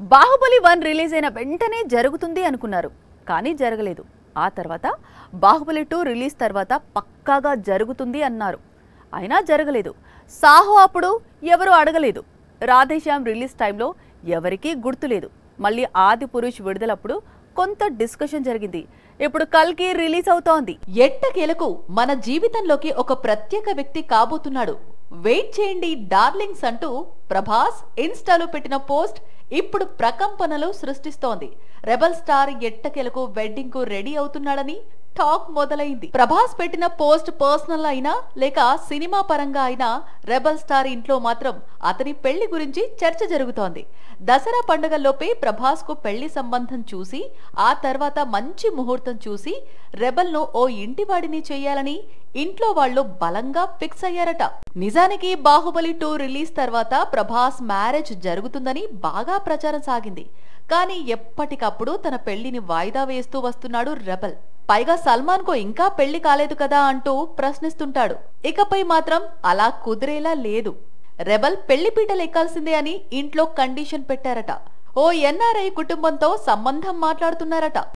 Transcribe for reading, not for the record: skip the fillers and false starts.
Baahubali 1 release అయిన వెంటనే జరుగుతుంది అనుకున్నారు, కానీ జరగలేదు. ఆ తర్వాత బాహుబలి 2 రిలీజ్ తర్వాత పక్కాగా జరుగుతుంది అన్నారు, అయినా జరగలేదు. సాహో అప్పుడు ఎవరు అడగలేదు. రాధేశ్యామ్ రిలీజ్ టైంలో ఎవరికీ గుర్తులేదు. మళ్ళీ ఆది పురుష్ విడుదలప్పుడు కొంత డిస్కషన్ జరిగింది. ఇప్పుడు కల్కి రిలీజ్ అవుతోంది. ఎట్టకేలకు మన జీవితంలోకి ఒక ప్రత్యేక వ్యక్తి కాబోతున్నాడు. వెయిట్ చేయండి డార్లింగ్స్ అంటూ ప్రభాస్ ఇన్స్టాలో పెట్టిన పోస్ట్ ఇప్పుడు ప్రకంపనలు సృష్టిస్తోంది. రెబల్ స్టార్ ఎట్టకేలకు వెడ్డింగ్ కు రెడీ అవుతున్నాడని టాక్ మొదలైంది. ప్రభాస్ పెట్టిన పోస్ట్ పర్సనల్ అయినా లేక సినిమా పరంగా అయినా రెబల్ స్టార్ ఇంట్లో మాత్రం అతని పెళ్లి గురించి చర్చ జరుగుతోంది. దసరా పండుగల్లోపే ప్రభాస్ కు పెళ్లి సంబంధం చూసి ఆ తర్వాత మంచి ముహూర్తం చూసి రెబల్ ను ఓ ఇంటివాడిని చెయ్యాలని ఇంట్లో వాళ్ళు బలంగా ఫిక్స్ అయ్యారట. నిజానికి బాహుబలి 2 రిలీజ్ తర్వాత ప్రభాస్ మ్యారేజ్ జరుగుతుందని బాగా ప్రచారం సాగింది. కానీ ఎప్పటికప్పుడు తన పెళ్లిని వాయిదా వేస్తూ వస్తున్నాడు రెబల్. పైగా సల్మాన్ కు ఇంకా పెళ్లి కాలేదు కదా అంటూ ప్రశ్నిస్తుంటాడు. ఇకపై మాత్రం అలా కుదిరేలా లేదు. రెబల్ పెళ్లిపీటలు ఎక్కాల్సిందే అని ఇంట్లో కండిషన్ పెట్టారట. ఓ ఎన్ఆర్ఐ కుటుంబంతో సంబంధం మాట్లాడుతున్నారట.